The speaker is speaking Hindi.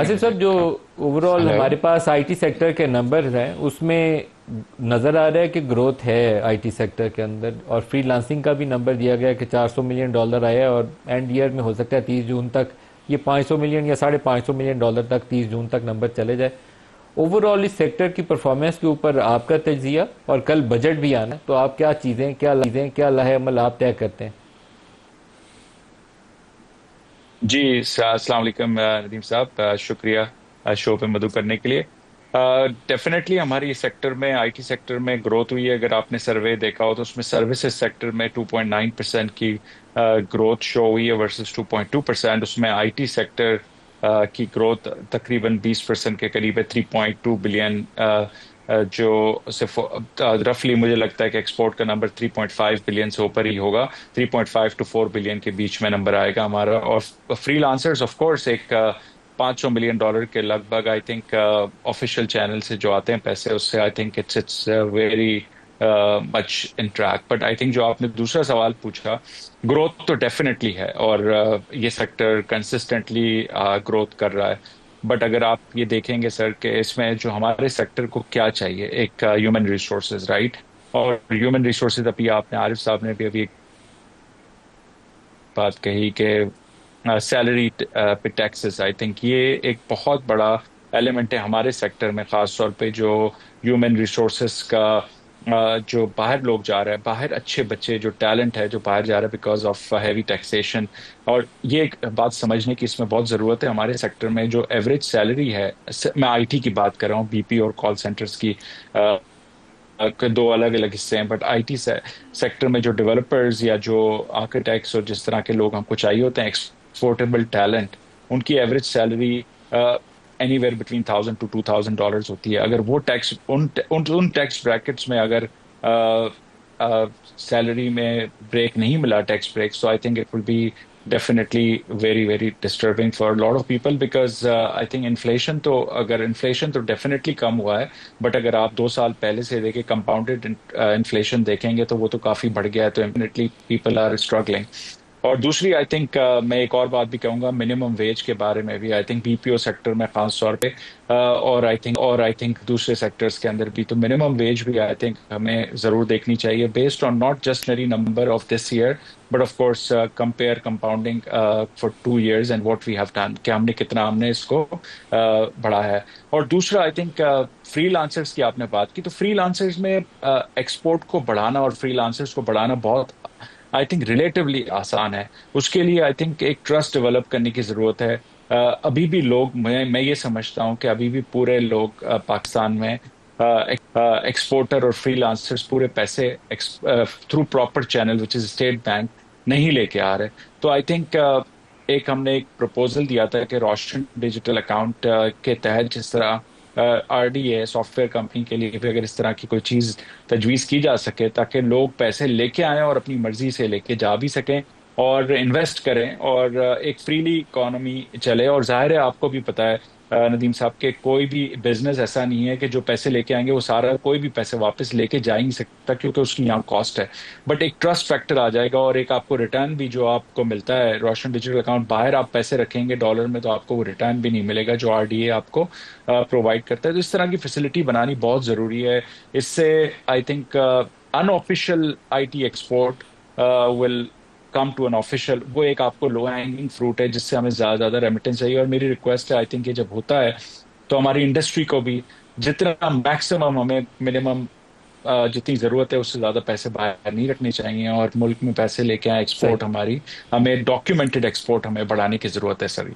आसिफ साहब, जो ओवरऑल हेलो। हमारे पास आईटी सेक्टर के नंबर हैं उसमें नज़र आ रहा है कि ग्रोथ है आईटी सेक्टर के अंदर, और फ्रीलांसिंग का भी नंबर दिया गया है कि $400 मिलियन आया है, और एंड ईयर में हो सकता है 30 जून तक ये 500 मिलियन या $550 मिलियन तक 30 जून तक नंबर चले जाए। ओवरऑल इस सेक्टर की परफॉर्मेंस के ऊपर आपका तजिया, और कल बजट भी आना है, तो आप क्या लाहे अमल आप तय करते हैं? जी, अस्सलाम वालेकुम नदीम साहब, शुक्रिया शो पे मदु करने के लिए। डेफिनेटली हमारी सेक्टर में, आईटी सेक्टर में ग्रोथ हुई है। अगर आपने सर्वे देखा हो तो उसमें सर्विसेज सेक्टर में 2.9% की ग्रोथ शो हुई है वर्सेस 2.2%। उसमें आईटी सेक्टर की ग्रोथ तकरीबन 20% के करीब है, 3.2 बिलियन। जो सिर्फ रफली मुझे लगता है कि एक्सपोर्ट का नंबर 3.5 बिलियन से ऊपर ही होगा। 3.5 टू 4 बिलियन के बीच में नंबर आएगा हमारा। और फ्रीलांसर्स ऑफ कोर्स एक $500 मिलियन के लगभग, आई थिंक ऑफिशियल चैनल से जो आते हैं पैसे, उससे I think it's very much in track. But I think जो आपने दूसरा सवाल पूछा, ग्रोथ तो डेफिनेटली है, और ये सेक्टर कंसिस्टेंटली ग्रोथ कर रहा है। बट अगर आप ये देखेंगे सर कि इसमें जो हमारे सेक्टर को क्या चाहिए, एक ह्यूमन रिसोर्सेज, राइट। और ह्यूमन रिसोर्सेज, अभी आपने आरिफ साहब ने भी अभी एक बात कही कि सैलरी पे टैक्सेस, आई थिंक ये एक बहुत बड़ा एलिमेंट है हमारे सेक्टर में, खास तौर पे जो ह्यूमन रिसोर्सेस का जो बाहर लोग जा रहे हैं, बाहर अच्छे बच्चे जो टैलेंट है जो बाहर जा रहा है बिकॉज ऑफ हैवी टैक्सेशन। और ये एक बात समझने की इसमें बहुत ज़रूरत है। हमारे सेक्टर में जो एवरेज सैलरी है, मैं आईटी की बात कर रहा हूँ, बीपी और कॉल सेंटर्स की के दो अलग अलग हिस्से हैं। बट आईटी सेक्टर में जो डेवलपर्स या जो आर्किटेक्ट्स और जिस तरह के लोग हमको चाहिए होते हैं, एक्सपोर्टेबल टैलेंट, उनकी average salary anywhere between $1,000 to $2,000 होती है। अगर वो टैक्स उन टैक्स ब्रैकेट्स में अगर सैलरी में ब्रेक नहीं मिला, tax break, so I think it will be definitely very very disturbing for lot of people. Because I think inflation तो, अगर इन्फ्लेशन तो डेफिनेटली कम हुआ है, बट अगर आप 2 साल पहले से देखें, कंपाउंडेड इन्फ्लेशन देखेंगे तो वो तो काफी बढ़ गया है। तो डेफिनेटली पीपल आर स्ट्रगलिंग। और दूसरी, आई थिंक मैं एक और बात भी कहूंगा मिनिमम वेज के बारे में भी। आई थिंक बीपीओ सेक्टर में खास तौर पे और आई थिंक दूसरे सेक्टर्स के अंदर भी, तो मिनिमम वेज भी आई थिंक हमें जरूर देखनी चाहिए, based on not just nary number of this year, but of course compare compounding for 2 years and what we have done, कि हमने इसको बढ़ाया है। और दूसरा, आई थिंक फ्रीलांसर्स की आपने बात की, तो फ्रीलांसर्स में एक्सपोर्ट को बढ़ाना और फ्रीलांसर्स को बढ़ाना बहुत, आई थिंक, रिलेटिवली आसान है। उसके लिए आई थिंक एक ट्रस्ट डेवलप करने की जरूरत है। अभी भी लोग, मैं ये समझता हूँ कि अभी भी पूरे लोग पाकिस्तान में एक्सपोर्टर और फ्रीलांसर्स पूरे पैसे through proper channel which is state bank नहीं लेके आ रहे। तो आई थिंक एक हमने एक प्रपोजल दिया था कि रोशन डिजिटल अकाउंट के तहत, जिस तरह आरडीए सॉफ्टवेयर कंपनी के लिए भी अगर इस तरह की कोई चीज तजवीज की जा सके, ताकि लोग पैसे लेके आए और अपनी मर्जी से लेके जा भी सकें और इन्वेस्ट करें, और एक फ्रीली इकोनॉमी चले। और जाहिर है, आपको भी पता है नदीम साहब, के कोई भी बिजनेस ऐसा नहीं है कि जो पैसे लेके आएंगे वो सारा, कोई भी पैसे वापस लेके जा ही नहीं सकता, क्योंकि उसकी यहाँ कॉस्ट है। बट एक ट्रस्ट फैक्टर आ जाएगा, और एक आपको रिटर्न भी जो आपको मिलता है रोशन डिजिटल अकाउंट, बाहर आप पैसे रखेंगे डॉलर में तो आपको वो रिटर्न भी नहीं मिलेगा जो आरडीए आपको प्रोवाइड करता है। तो इस तरह की फैसिलिटी बनानी बहुत जरूरी है। इससे I think unofficial IT export will come to an official, वो एक आपको लो हैंगिंग फ्रूट है जिससे हमें ज्यादा रेमिटेंस चाहिए। और मेरी रिक्वेस्ट है, आई थिंक ये जब होता है तो हमारी इंडस्ट्री को भी जितना मैक्सिमम, हमें मिनिमम जितनी जरूरत है उससे ज्यादा पैसे बाहर नहीं रखने चाहिए, और मुल्क में पैसे लेके आए, सही। एक्सपोर्ट हमारी, हमें डॉक्यूमेंटेड एक्सपोर्ट हमें बढ़ाने की जरूरत है सर।